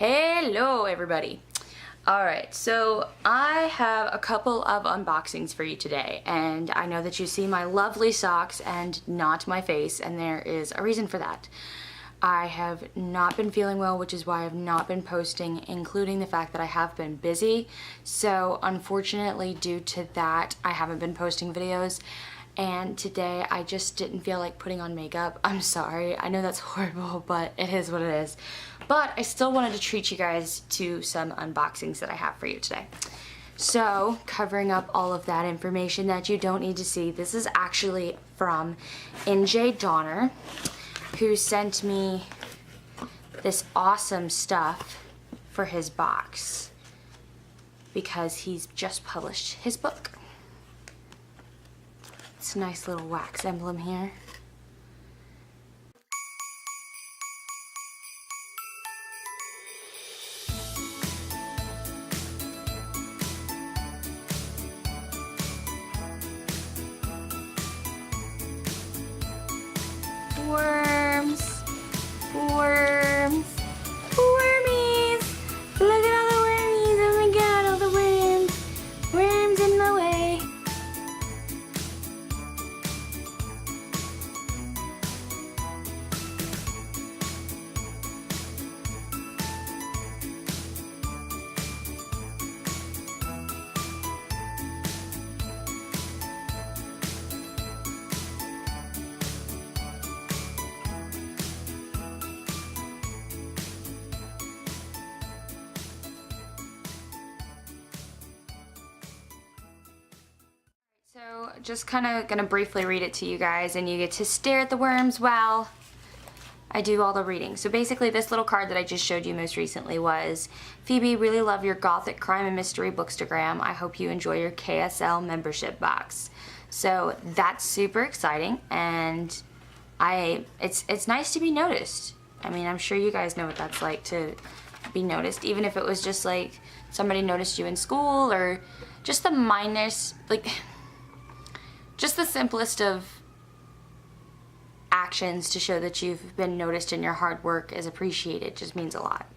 Hello everybody. Alright, so I have a couple of unboxings for you today, and I know that you see my lovely socks and not my face, and there is a reason for that. I have not been feeling well, which is why I've not been posting, including the fact that I have been busy. So unfortunately, due to that, I haven't been posting videos. And today I just didn't feel like putting on makeup. I'm sorry, I know that's horrible, but it is what it is. But I still wanted to treat you guys to some unboxings that I have for you today. So, covering up all of that information that you don't need to see, this is actually from NJ Donner, who sent me this awesome stuff for his box because he's just published his book. It's a nice little wax emblem here. Worms, worms, wormies. Look at all the wormies. Oh my god, all the worms. Worms in the way. So just kind of gonna briefly read it to you guys, and you get to stare at the worms while I do all the reading. So basically this little card that I just showed you most recently was, Phoebe, really love your gothic crime and mystery bookstagram. I hope you enjoy your KSL membership box. So that's super exciting, and it's nice to be noticed. I mean, I'm sure you guys know what that's like to be noticed, even if it was just like somebody noticed you in school, or just the mindness, like just the simplest of actions to show that you've been noticed and your hard work is appreciated just means a lot.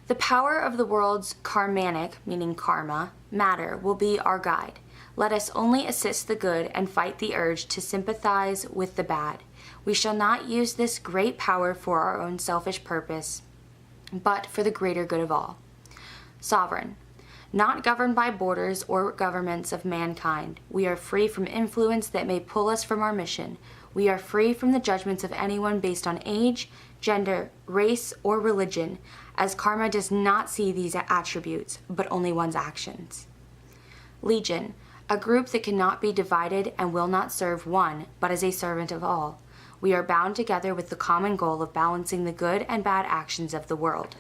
The power of the world's karmanic, meaning karma, matter will be our guide. Let us only assist the good and fight the urge to sympathize with the bad. We shall not use this great power for our own selfish purpose, but for the greater good of all. Sovereign. Not governed by borders or governments of mankind, we are free from influence that may pull us from our mission. We are free from the judgments of anyone based on age, gender, race, or religion, as karma does not see these attributes, but only one's actions. Legion, a group that cannot be divided and will not serve one, but as a servant of all. We are bound together with the common goal of balancing the good and bad actions of the world.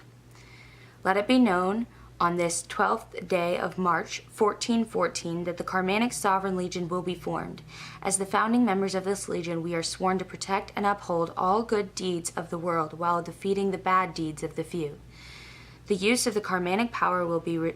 Let it be known on this 12th day of March 1414 that the Karmanic Sovereign Legion will be formed. As the founding members of this legion, we are sworn to protect and uphold all good deeds of the world while defeating the bad deeds of the few. The use of the Karmanic power will be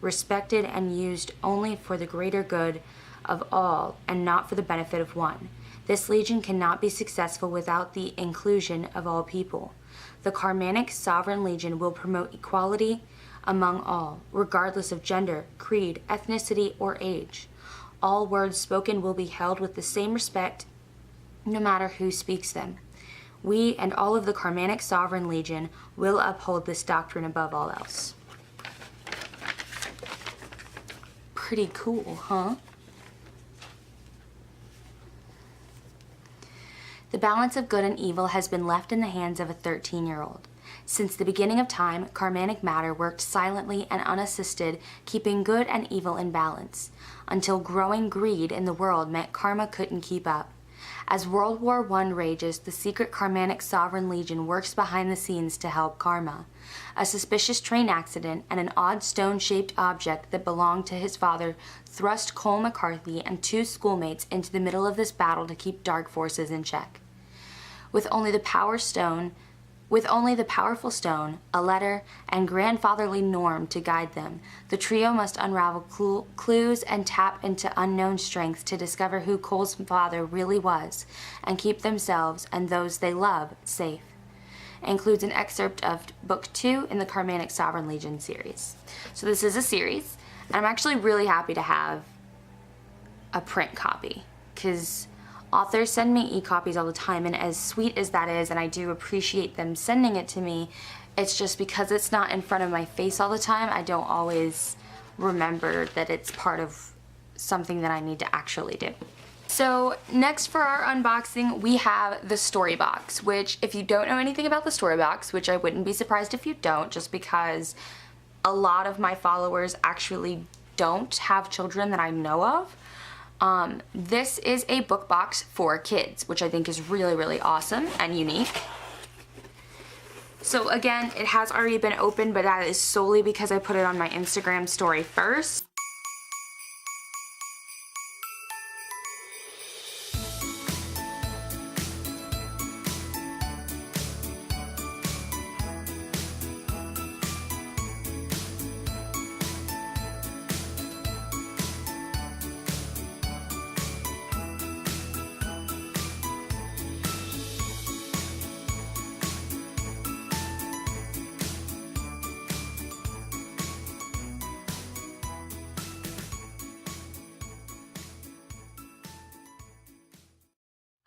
respected and used only for the greater good of all and not for the benefit of one. This legion cannot be successful without the inclusion of all people. The Karmanic Sovereign Legion will promote equality among all, regardless of gender, creed, ethnicity, or age. All words spoken will be held with the same respect, no matter who speaks them. We and all of the Karmanic Sovereign Legion will uphold this doctrine above all else. Pretty cool, huh? The balance of good and evil has been left in the hands of a 13-year-old. Since the beginning of time, karmanic matter worked silently and unassisted, keeping good and evil in balance, until growing greed in the world meant karma couldn't keep up. As World War I rages, the secret Karmanic Sovereign Legion works behind the scenes to help karma. A suspicious train accident and an odd stone-shaped object that belonged to his father thrust Cole McCarthy and two schoolmates into the middle of this battle to keep dark forces in check. With only the powerful stone, a letter, and grandfatherly Norm to guide them, the trio must unravel clues and tap into unknown strength to discover who Cole's father really was and keep themselves and those they love safe. It includes an excerpt of book 2 in the Carmanic Sovereign Legion series. So this is a series, and I'm actually really happy to have a print copy, because authors send me e-copies all the time, and as sweet as that is, and I do appreciate them sending it to me, it's just because it's not in front of my face all the time, I don't always remember that it's part of something that I need to actually do. So next for our unboxing, we have the story box, which if you don't know anything about the story box, which I wouldn't be surprised if you don't, just because a lot of my followers actually don't have children that I know of, this is a book box for kids, which I think is really, really awesome and unique. So again, it has already been opened, but that is solely because I put it on my Instagram story first.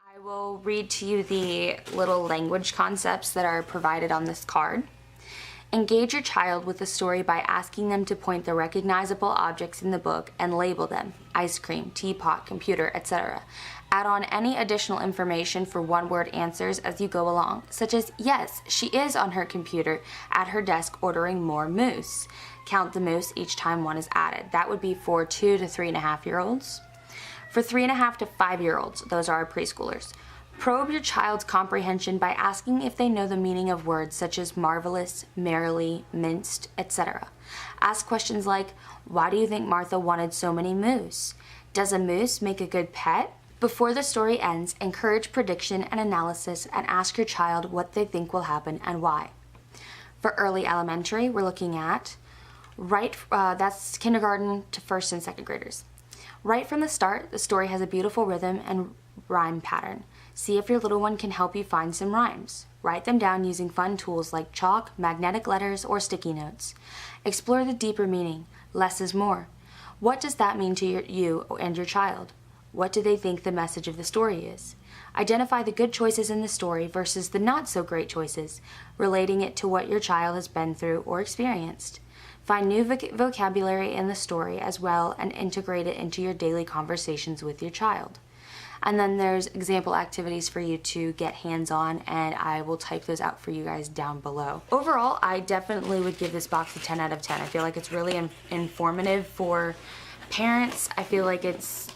I will read to you the little language concepts that are provided on this card. Engage your child with the story by asking them to point the recognizable objects in the book and label them: ice cream, teapot, computer, etc. Add on any additional information for one-word answers as you go along, such as, yes, she is on her computer at her desk ordering more mousse. Count the mousse each time one is added. That would be for 2 to 3.5-year-olds. For 3.5 to 5-year-olds, those are our preschoolers, probe your child's comprehension by asking if they know the meaning of words such as marvelous, merrily, minced, etc. Ask questions like, why do you think Martha wanted so many mousse? Does a moose make a good pet? Before the story ends, encourage prediction and analysis and ask your child what they think will happen and why. For early elementary, we're looking at that's kindergarten to 1st and 2nd graders. Right from the start, the story has a beautiful rhythm and rhyme pattern. See if your little one can help you find some rhymes. Write them down using fun tools like chalk, magnetic letters, or sticky notes. Explore the deeper meaning. Less is more. What does that mean to you and your child? What do they think the message of the story is? Identify the good choices in the story versus the not so great choices, relating it to what your child has been through or experienced. Find new vocabulary in the story as well and integrate it into your daily conversations with your child. And then there's example activities for you to get hands-on, and I will type those out for you guys down below. Overall, I definitely would give this box a 10 out of 10. I feel like it's really informative for parents. I feel like it's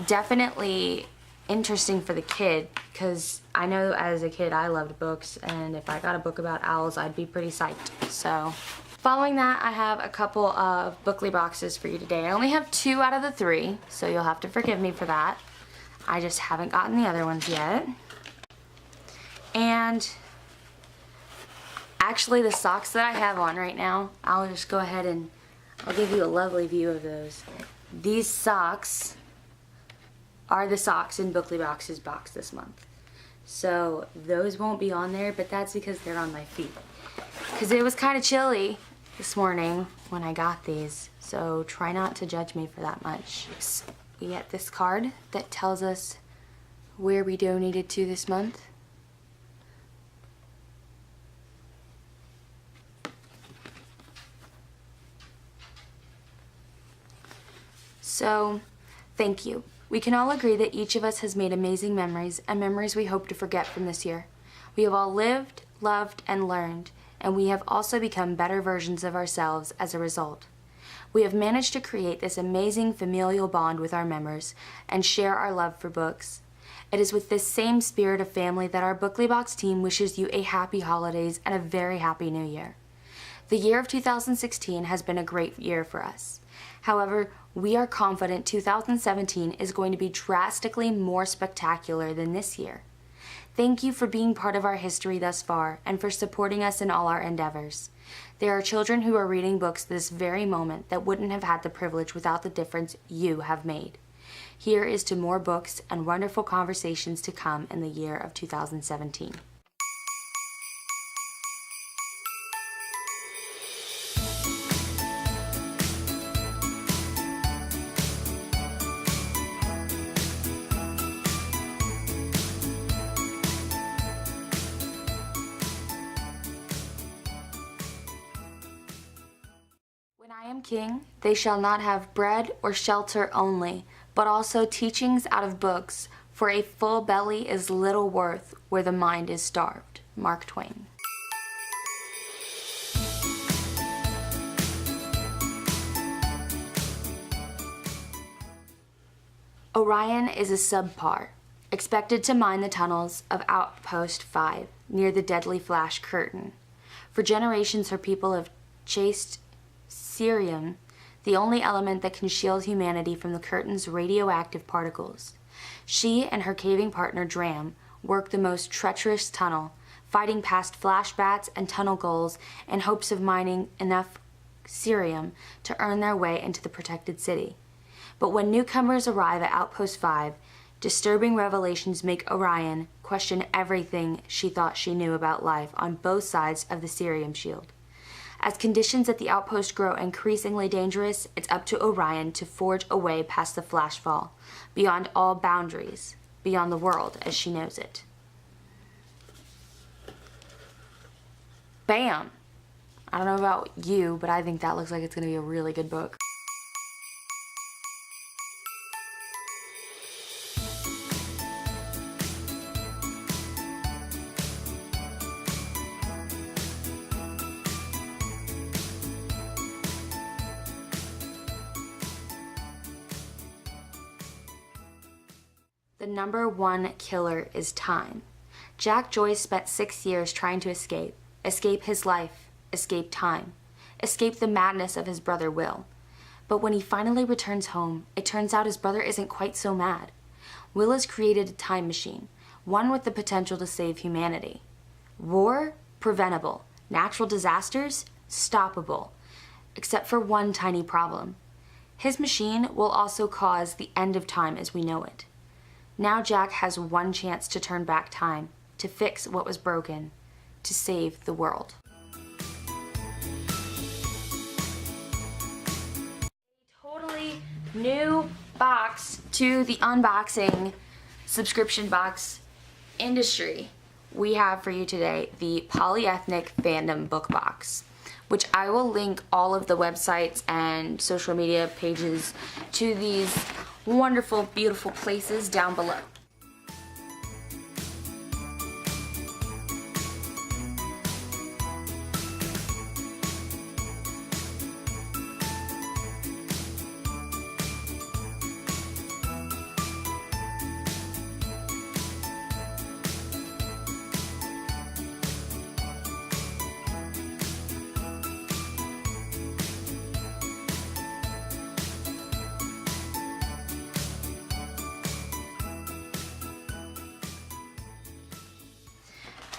definitely interesting for the kid, because I know as a kid I loved books, and if I got a book about owls, I'd be pretty psyched. So following that, I have a couple of bookly boxes for you today. I only have 2 out of the 3, so you'll have to forgive me for that. I just haven't gotten the other ones yet. And actually the socks that I have on right now, I'll just go ahead and I'll give you a lovely view of those. These socks are the socks in Bookly Box's box this month. So those won't be on there, but that's because they're on my feet. Because it was kind of chilly this morning when I got these, so try not to judge me for that much. We get this card that tells us where we donated to this month. So, thank you. We can all agree that each of us has made amazing memories, and memories we hope to forget from this year. We have all lived, loved, and learned, and we have also become better versions of ourselves as a result. We have managed to create this amazing familial bond with our members and share our love for books. It is with this same spirit of family that our Bookly Box team wishes you a happy holidays and a very happy new year. The year of 2016 has been a great year for us. However, we are confident 2017 is going to be drastically more spectacular than this year. Thank you for being part of our history thus far and for supporting us in all our endeavors. There are children who are reading books this very moment that wouldn't have had the privilege without the difference you have made. Here is to more books and wonderful conversations to come in the year of 2017. I am king, they shall not have bread or shelter only, but also teachings out of books, for a full belly is little worth where the mind is starved. Mark Twain. Orion is a subpar, expected to mine the tunnels of Outpost 5 near the deadly flash curtain. For generations her people have chased cerium, the only element that can shield humanity from the curtain's radioactive particles. She and her caving partner Dram work the most treacherous tunnel, fighting past flash bats and tunnel gulls in hopes of mining enough cerium to earn their way into the protected city. But when newcomers arrive at Outpost 5, disturbing revelations make Orion question everything she thought she knew about life on both sides of the cerium shield. As conditions at the outpost grow increasingly dangerous, it's up to Orion to forge a way past the flashfall, beyond all boundaries, beyond the world as she knows it. Bam! I don't know about you, but I think that looks like it's going to be a really good book. The number one killer is time. Jack Joyce spent 6 years trying to escape his life, escape time, escape the madness of his brother Will. But when he finally returns home, it turns out his brother isn't quite so mad. Will has created a time machine, one with the potential to save humanity. War? Preventable. Natural disasters? Stoppable. Except for one tiny problem. His machine will also cause the end of time as we know it. Now Jack has one chance to turn back time, to fix what was broken, to save the world. A totally new box to the unboxing subscription box industry. We have for you today the Polyethnic Fandom book box, which I will link all of the websites and social media pages to these wonderful, beautiful places down below.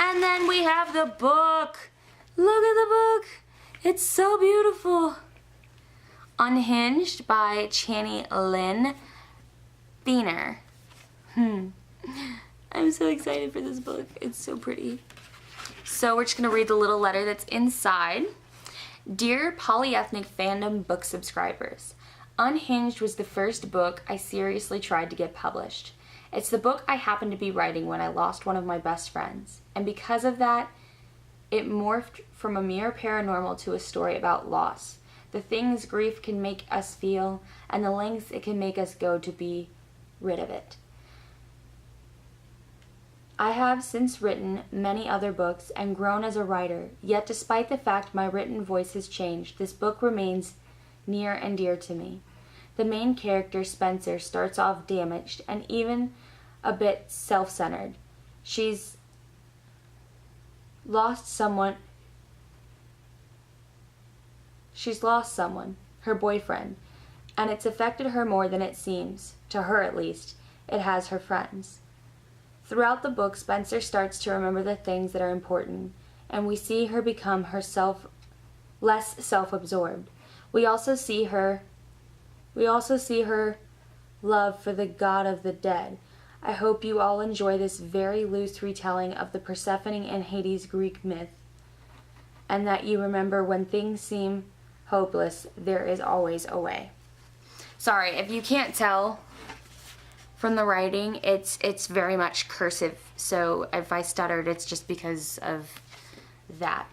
And then we have the book. Look at the book. It's so beautiful. Unhinged by Channy Lynn Thiener. I'm so excited for this book. It's so pretty. So we're just going to read the little letter that's inside. Dear Polyethnic Fandom book subscribers, Unhinged was the first book I seriously tried to get published. It's the book I happened to be writing when I lost one of my best friends, and because of that, it morphed from a mere paranormal to a story about loss, the things grief can make us feel, and the lengths it can make us go to be rid of it. I have since written many other books and grown as a writer, yet despite the fact my written voice has changed, this book remains near and dear to me. The main character, Spencer, starts off damaged and even a bit self-centered. She's lost someone, her boyfriend, and it's affected her more than it seems, to her at least. It has her friends. Throughout the book, Spencer starts to remember the things that are important, and we see her become less self-absorbed. We also see her love for the god of the dead. I hope you all enjoy this very loose retelling of the Persephone and Hades Greek myth, and that you remember when things seem hopeless, there is always a way. Sorry, if you can't tell from the writing, it's very much cursive, so if I stuttered, it's just because of that.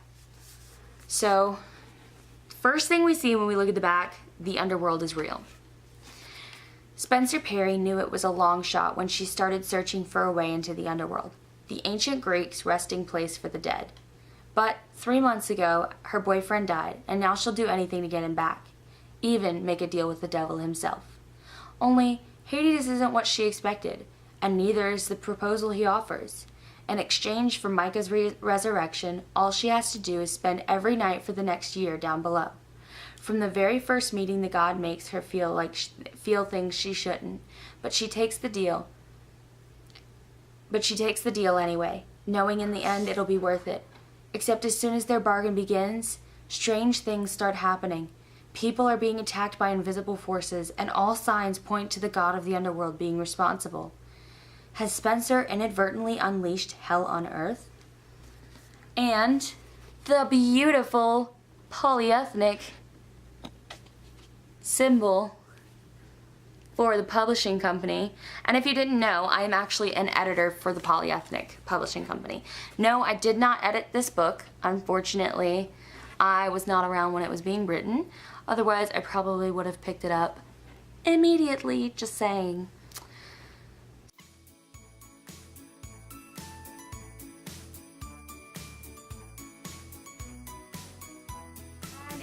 So, first thing we see when we look at the back, the underworld is real. Spencer Perry knew it was a long shot when she started searching for a way into the underworld, the ancient Greeks' resting place for the dead. But 3 months ago, her boyfriend died, and now she'll do anything to get him back, even make a deal with the devil himself. Only, Hades isn't what she expected, and neither is the proposal he offers. In exchange for Micah's resurrection, all she has to do is spend every night for the next year down below. From the very first meeting, the god makes her feel things she shouldn't, but she takes the deal. Anyway, knowing in the end it'll be worth it. Except as soon as their bargain begins, strange things start happening. People are being attacked by invisible forces, and all signs point to the god of the underworld being responsible. Has Spencer inadvertently unleashed hell on earth? And the beautiful polyethnic symbol for the publishing company. And if you didn't know, I am actually an editor for the polyethnic publishing company. No, I did not edit this book. Unfortunately, I was not around when it was being written. Otherwise, I probably would have picked it up immediately, just saying.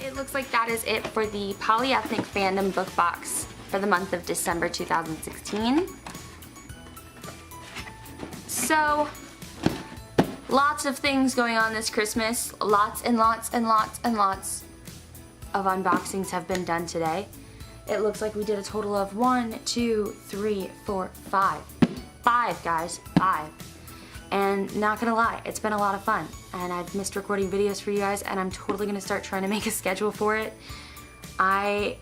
It looks like that is it for the Polyethnic Fandom book box for the month of December 2016. So, lots of things going on this Christmas. Lots and lots and lots and lots of unboxings have been done today. It looks like we did a total of 1, 2, 3, 4, 5. 5, guys. 5. And not gonna lie, it's been a lot of fun. And I've missed recording videos for you guys, and I'm totally gonna start trying to make a schedule for it. I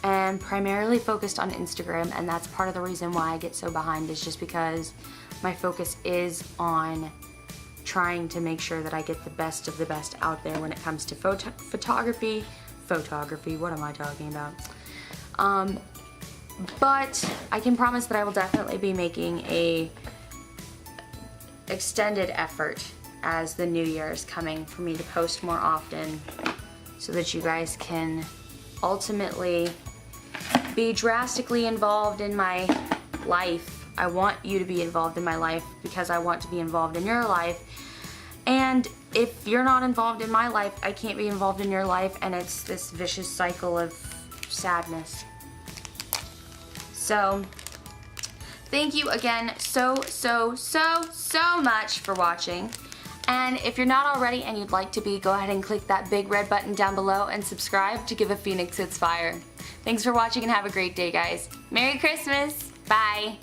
am primarily focused on Instagram, and that's part of the reason why I get so behind, is just because my focus is on trying to make sure that I get the best of the best out there when it comes to photography, what am I talking about? But I can promise that I will definitely be making a extended effort as the new year is coming for me to post more often so that you guys can ultimately be drastically involved in my life. I want you to be involved in my life because I want to be involved in your life. And if you're not involved in my life, I can't be involved in your life, and it's this vicious cycle of sadness. So, thank you again so much for watching. And if you're not already and you'd like to be, go ahead and click that big red button down below and subscribe to give a phoenix its fire. Thanks for watching and have a great day, guys. Merry Christmas. Bye.